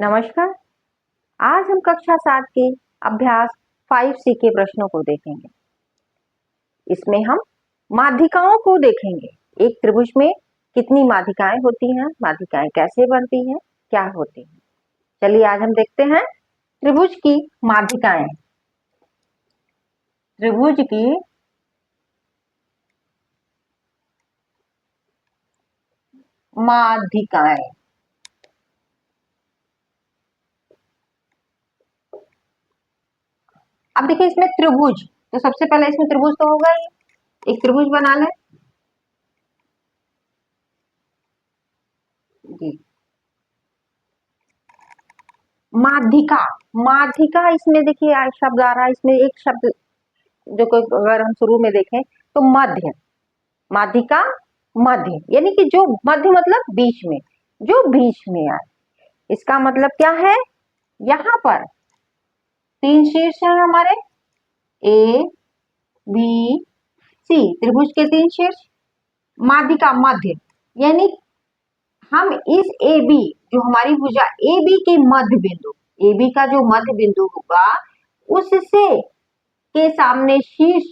नमस्कार। आज हम कक्षा 7 के अभ्यास 5C के प्रश्नों को देखेंगे। इसमें हम माध्यिकाओं को देखेंगे। एक त्रिभुज में कितनी माध्यिकाएं होती हैं, माध्यिकाएं कैसे बनती हैं, क्या होती हैं। चलिए आज हम देखते हैं त्रिभुज की माध्यिकाएं। त्रिभुज की माध्यिकाएं। अब देखिए इसमें त्रिभुज, तो सबसे पहले इसमें त्रिभुज तो होगा ही। एक त्रिभुज बना लें जी। माध्यिका, माध्यिका इसमें देखिए शब्द आ रहा है, इसमें एक शब्द जो कोई अगर हम शुरू में देखें तो मध्य, माध्यिका मध्य, यानी कि जो मध्य मतलब बीच में, जो बीच में आए। इसका मतलब क्या है, यहां पर 3 शीर्ष हैं हमारे ए बी सी, त्रिभुज के 3 शीर्ष। माध्यिका मध्य, यानी हम इस ए बी, जो हमारी भुजा ए बी के मध्य बिंदु, ए बी का जो मध्य बिंदु होगा उससे के सामने शीर्ष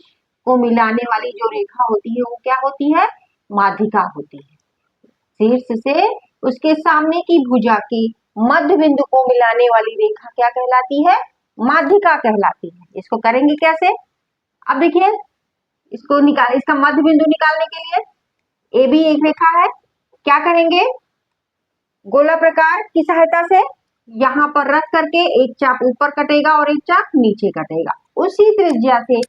को मिलाने वाली जो रेखा होती है वो क्या होती है, माध्यिका होती है। शीर्ष से उसके सामने की भुजा की मध्य बिंदु को मिलाने वाली रेखा क्या कहलाती है, माध्यिका कहलाती है। इसको करेंगे कैसे, अब देखिए इसको निकाल, इसका मध्य बिंदु निकालने के लिए ए बी एक रेखा है, क्या करेंगे, गोला प्रकार की सहायता से यहां पर रख करके एक चाप ऊपर कटेगा और एक चाप नीचे कटेगा। उसी त्रिज्या से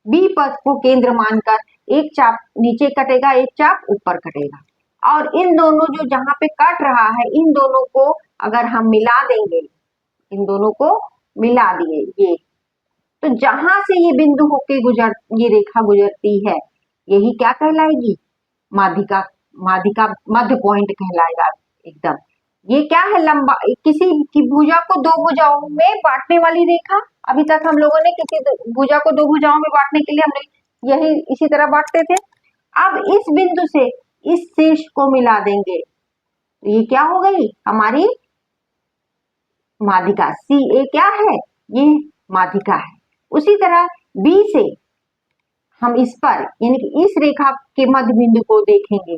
बी पथ को केंद्र मानकर एक चाप नीचे कटेगा, एक चाप ऊपर कटेगा, और इन दोनों जो जहां पे कट रहा है इन दोनों को अगर हम मिला देंगे, इन दोनों को मिला दिए ये, तो जहां से ये बिंदु होके ये रेखा गुजरती है यही क्या कहलाएगी, माध्यिका। माध्यिका मध्य पॉइंट कहलाएगा एकदम। ये क्या है, लंबा, किसी की भुजा को दो भुजाओं में बांटने वाली रेखा। अभी तक हम लोगों ने किसी भुजा को दो भुजाओं में बांटने के लिए हमने यही इसी तरह बांटते थे। अब इस बिंदु से इस शीर्ष को मिला देंगे तो ये क्या हो गई, हमारी माध्यिका। सी ए क्या है, ये माध्यिका है। उसी तरह बी से हम इस पर, यानी कि इस रेखा के मध्य बिंदु को देखेंगे,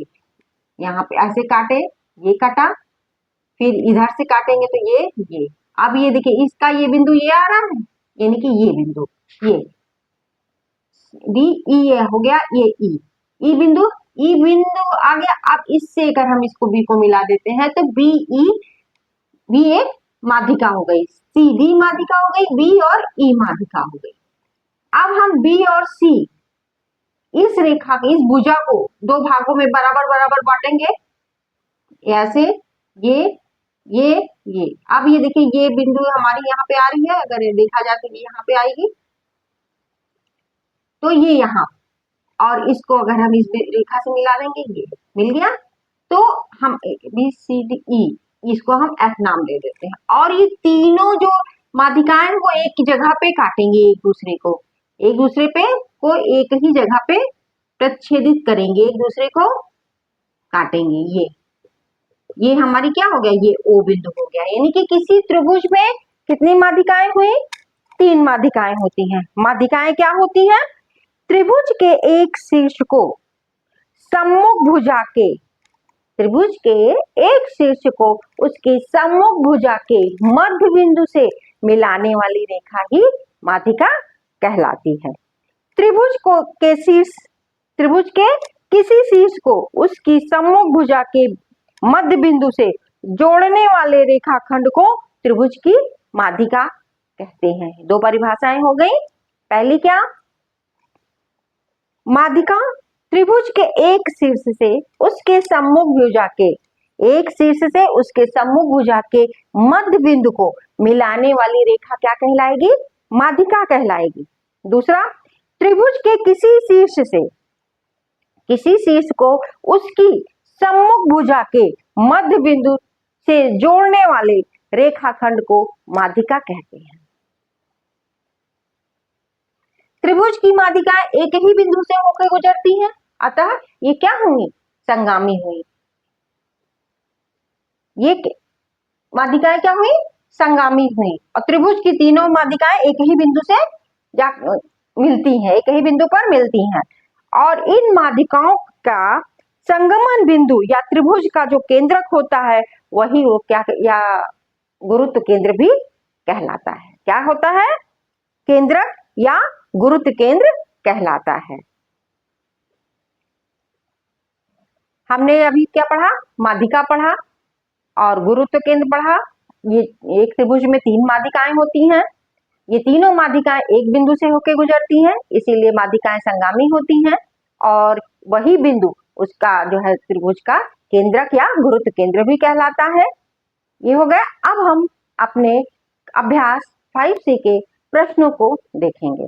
यहाँ पे ऐसे काटे, ये कटा, फिर इधर से काटेंगे तो ये। अब ये देखिए इसका ये बिंदु ये आ रहा है, यानी कि ये बिंदु, ये डी ई हो गया, ये ई बिंदु, ई बिंदु आ गया। अब इससे अगर हम इसको बी को मिला देते हैं तो बी ई, बी एक माध्यिका हो गई, सी डी माध्यिका हो गई, बी और ई माध्यिका हो गई। अब हम बी और सी, इस रेखा की, इस भुजा को दो भागों में बराबर बराबर बांटेंगे, ऐसे ये। अब ये देखिए ये बिंदु हमारी यहाँ पे आ रही है, अगर ये देखा जाए तो ये यहाँ पे आएगी, तो ये यहाँ, और इसको अगर हम इस रेखा से मिला देंगे, ये मिल गया, तो हम बी सी डी ई, इसको हम एफ नाम दे देते हैं। और ये तीनों जो माध्यिकाएं वो एक जगह पे काटेंगे, एक दूसरे पे को एक ही जगह पे प्रच्छेदित करेंगे, एक दूसरे को काटेंगे। ये हमारी क्या हो गया, ये ओ बिंदु हो गया। यानी कि किसी त्रिभुज में कितनी माध्यिकाएं हुई, 3 माध्यिकाएं होती हैं। माध्यिकाएं क्या होती हैं, त्रिभुज के एक शीर्ष को सम्मुख भुजा के, त्रिभुज के एक शीर्ष को उसके सम्मुख भुजा के मध्य बिंदु से मिलाने वाली रेखा ही माध्यिका कहलाती है। त्रिभुज के किसी शीर्ष को उसकी सम्मुख भुजा के मध्य बिंदु से जोड़ने वाले रेखाखंड को त्रिभुज की माध्यिका कहते हैं। 2 परिभाषाएं हो गई। पहली क्या, माध्यिका त्रिभुज के एक शीर्ष से उसके सम्मुख भुजा के, एक शीर्ष से उसके सम्मुख भुजा के मध्य बिंदु को मिलाने वाली रेखा क्या कहलाएगी, माध्यिका कहलाएगी। दूसरा, त्रिभुज के किसी शीर्ष को उसकी सम्मुख भुजा के मध्य बिंदु से जोड़ने वाले रेखाखंड को माध्यिका कहते हैं। त्रिभुज की माध्यिकाएं एक ही बिंदु से होकर गुजरती हैं, अतः ये क्या होंगी, संगामी हुई। ये माध्यिकाएं क्या हुई, संगामी हुई, और त्रिभुज की तीनों माध्यिकाएं एक ही बिंदु से जा मिलती हैं, एक ही बिंदु पर मिलती हैं। और इन माध्यिकाओं का संगमन बिंदु या त्रिभुज का जो केंद्रक होता है वही वो क्या या गुरुत्व केंद्र भी कहलाता है। क्या होता है, केंद्रक या गुरुत्व केंद्र कहलाता है। हमने अभी क्या पढ़ा, माध्यिका पढ़ा और गुरुत्व केंद्र पढ़ा। ये एक त्रिभुज में 3 माध्यिकाएं होती हैं, ये तीनों माध्यिकाएं एक बिंदु से होकर गुजरती हैं, इसीलिए माध्यिकाएं संगामी होती हैं, और वही बिंदु उसका जो है त्रिभुज का केंद्रक या गुरुत्व केंद्र भी कहलाता है। ये हो गया। अब हम अपने अभ्यास 5C के प्रश्नों को देखेंगे।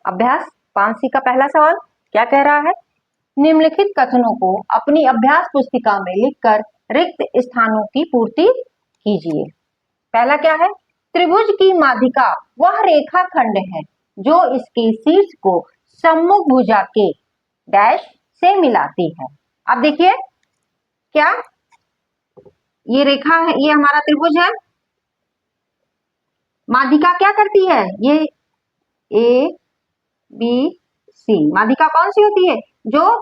अभ्यास 5C का पहला सवाल क्या कह रहा है, निम्नलिखित कथनों को अपनी अभ्यास पुस्तिका में लिखकर रिक्त स्थानों की पूर्ति कीजिए। पहला क्या है, त्रिभुज की माध्यिका वह रेखाखंड है जो इसके शीर्ष को सम्मुख भुजा के डैश से मिलाती है। अब देखिए क्या, ये रेखा है, ये हमारा त्रिभुज है, माध्यिका क्या करती है, ये ए बी सी, माध्यिका कौन सी होती है, जो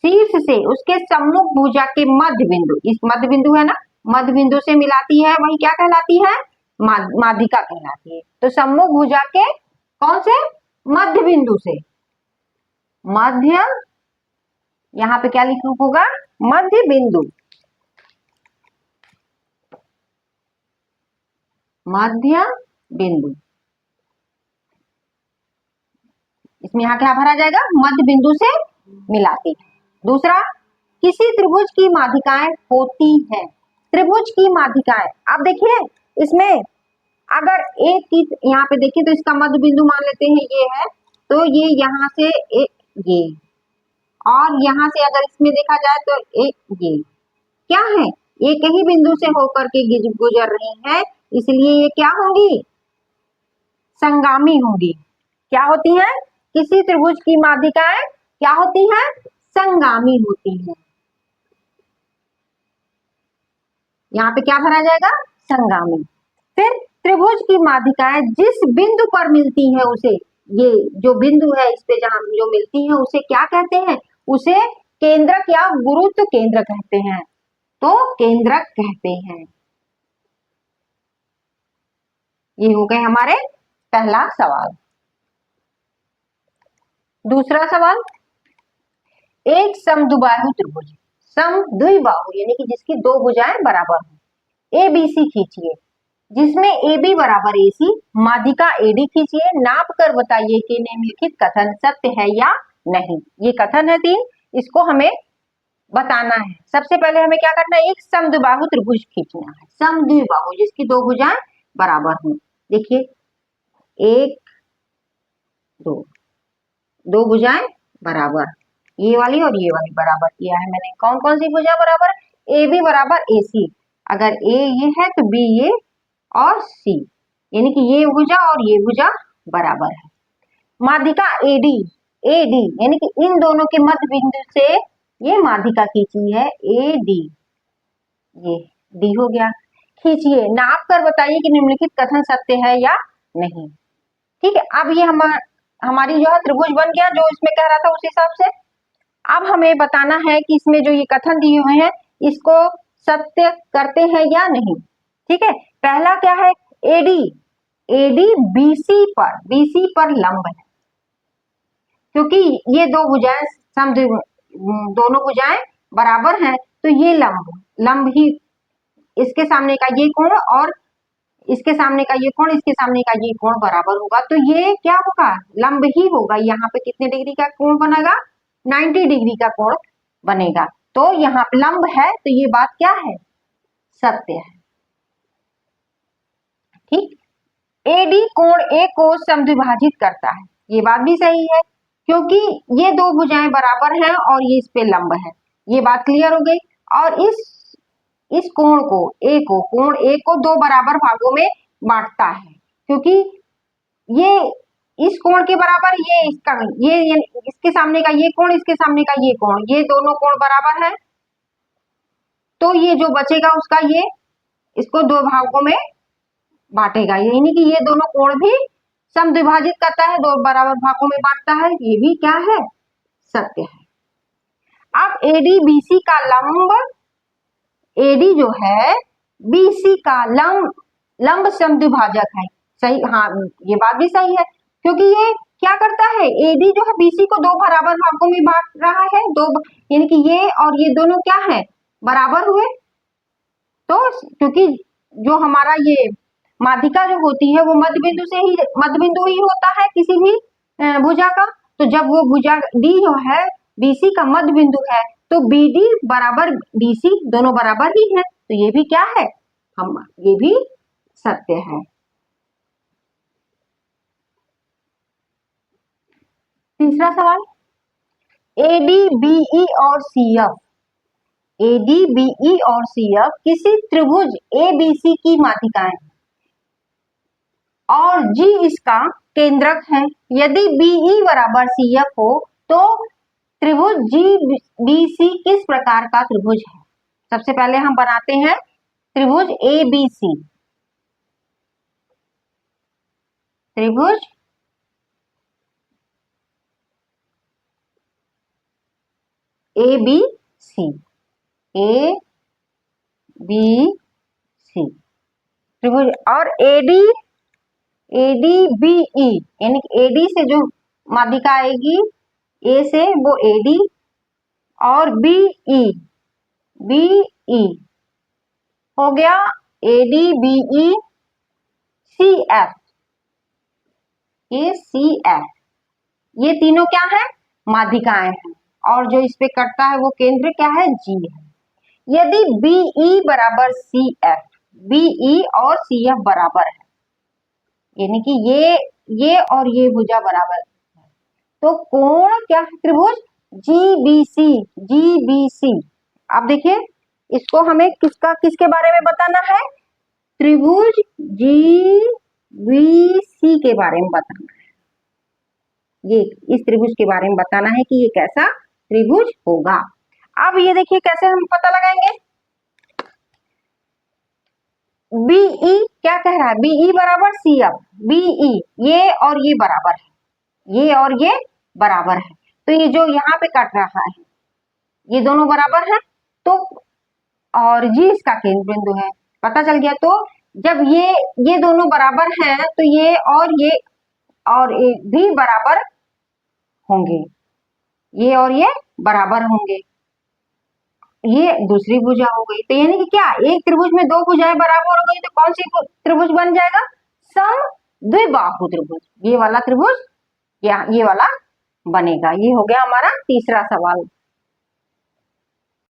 शीर्ष से उसके सम्मुख भुजा के मध्य बिंदु, इस मध्य बिंदु है ना, मध्य बिंदु से मिलाती है, वही क्या कहलाती है, माध्यिका कहलाती है। तो सम्मुख भुजा के कौन से, मध्य बिंदु से, मध्य, यहां पे क्या लिखना होगा, मध्य बिंदु, मध्य बिंदु, इसमें यहां क्या भरा जाएगा, मध्य बिंदु से मिलाती है। दूसरा, किसी त्रिभुज की माध्यिकाएं होती हैं, त्रिभुज की माध्यिकाएं, अब देखिए इसमें अगर एक की यहाँ पे देखिए तो इसका मध्य बिंदु मान लेते हैं ये है, तो ये यहाँ से ये, और यहाँ से अगर इसमें देखा जाए तो ये क्या है, एक ही बिंदु से होकर के गुजर रही है, इसलिए ये क्या होंगी, संगामी होंगी। क्या होती है, किसी त्रिभुज की माध्यिकाएं क्या होती हैं, संगामी होती हैं। यहाँ पे क्या भरा जाएगा, संगामी। फिर त्रिभुज की माध्यिकाएं जिस बिंदु पर मिलती है उसे, ये जो बिंदु है इस पे जहां जो मिलती है उसे क्या कहते हैं, उसे केंद्रक या गुरुत्व केंद्र कहते हैं। तो केंद्रक कहते हैं। ये हो गए हमारे पहला सवाल। दूसरा सवाल, एक समद्विबाहु त्रिभुज, समद्विबाहु यानी कि जिसकी दो भुजाएं बराबर हो, ABC खींचिए, जिसमें AB बराबर AC, माध्यिका AD खींचिए, नाप कर बताइए कि निम्नलिखित कथन सत्य है या नहीं। ये कथन है 3, इसको हमें बताना है। सबसे पहले हमें क्या करना है, एक समद्विबाहु त्रिभुज खींचना है, समद्विबाहु जिसकी दो भुजाएं बराबर हो। देखिए 1 2, दो भुजाएं बराबर, ये वाली और ये वाली बराबर किया है मैंने। कौन कौन सी भुजा बराबर, AB बराबर AC, अगर A ये है तो B ये और C, यानी कि ये भुजा और ये भुजा बराबर है। माध्यिका AD यानी कि इन दोनों के मध्य बिंदु से ये माध्यिका खींची है AD, ये D हो गया। खींचिए, नाप कर बताइए कि निम्नलिखित कथन सत्य है या नहीं। ठीक है, अब ये हमारी जो है त्रिभुज बन गया जो इसमें कह रहा था उस हिसाब से। अब हमें बताना है कि इसमें जो ये कथन दिए हुए हैं इसको सत्य करते हैं या नहीं। ठीक है, पहला क्या है, AD BC पर लंब है, क्योंकि ये दो भुजाएं दोनों भुजाएं बराबर हैं, तो ये लंब ही, इसके सामने का ये कोण और इसके सामने का ये कोण, इसके सामने का ये कोण बराबर होगा, तो ये क्या होगा, लंब ही होगा। यहाँ पे कितने डिग्री का कोण बनेगा, 90 डिग्री का कोण बनेगा। तो यहाँ पे लंब है, तो ये बात क्या है, सत्य है। ठीक, AD कोण A को समद्विभाजित करता है, ये बात भी सही है, क्योंकि ये दो भुजाएं बराबर हैं और ये इस पे लंब है, ये बात क्लियर हो गई। और इस कोण को कोण A को दो बराबर भागों में बांटता है, क्योंकि ये इस कोण के बराबर, ये इसका, ये इसके सामने का ये कोण, इसके सामने का ये कोण, ये दोनों कोण बराबर है, तो ये जो बचेगा उसका ये इसको दो भागों में बांटेगा, यानी कि ये दोनों कोण भी समद्विभाजित करता है, दो बराबर भागों में बांटता है, ये भी क्या है, सत्य है। अब एडी बीसी का लंब, एडी जो है बीसी का लंब समद्विभाजक है, सही, हाँ ये बात भी सही है, क्योंकि ये क्या करता है, एडी जो है बीसी को दो बराबर भागों में बांट रहा है, दो यानी कि ये और ये दोनों क्या है, बराबर हुए। तो क्योंकि जो हमारा ये माध्यिका जो होती है वो मध्य बिंदु ही होता है किसी भी भुजा का, तो जब वो भुजा डी जो है बीसी का मध्य बिंदु है, तो बीडी बराबर बीसी दोनों बराबर ही है, तो ये भी क्या है, हम ये भी सत्य है। तीसरा सवाल, एडी बीई और सीएफ, एडी बीई और सीएफ किसी त्रिभुज एबीसी की माध्यिकाएं और जी इसका केंद्रक है। यदि बीई बराबर सीएफ हो तो त्रिभुज जी बीसी किस प्रकार का त्रिभुज है। सबसे पहले हम बनाते हैं त्रिभुज एबीसी, त्रिभुज एबीसी, ए बी सी त्रिभुज, और एडी बीई यानी कि एडी से जो माध्यिका आएगी ए से वो एडी, और बीई हो गया एडी बीई सी एफ, ये तीनों क्या है, माध्यिकाएं हैं, और जो इस पे कटता है वो केंद्र क्या है, जी है। यदि बीई बराबर सी एफ, बीई और सी एफ बराबर है, यानी कि ये और ये भुजा बराबर है, तो कोण क्या है, त्रिभुज जीबीसी। अब देखिए इसको हमें किसके बारे में बताना है, त्रिभुज जीबीसी के बारे में बताना है, ये इस त्रिभुज के बारे में बताना है कि ये कैसा त्रिभुज होगा। अब ये देखिए कैसे हम पता लगाएंगे, बीई क्या कह रहा है, बीई बराबर सी एफ, बीई ये और ये बराबर है, ये और ये बराबर है, तो ये जो यहाँ पे कट रहा है ये दोनों बराबर है, तो और जी इसका केंद्र बिंदु है, पता चल गया। तो जब ये दोनों बराबर हैं तो ये और ये भी बराबर होंगे, ये और ये बराबर होंगे, ये दूसरी भुजा हो गई, तो यानी कि क्या, एक त्रिभुज में दो भुजाएं बराबर हो गई, तो कौन सी त्रिभुज बन जाएगा, समद्विबाहु त्रिभुज, ये वाला त्रिभुज या ये वाला बनेगा। ये हो गया हमारा तीसरा सवाल।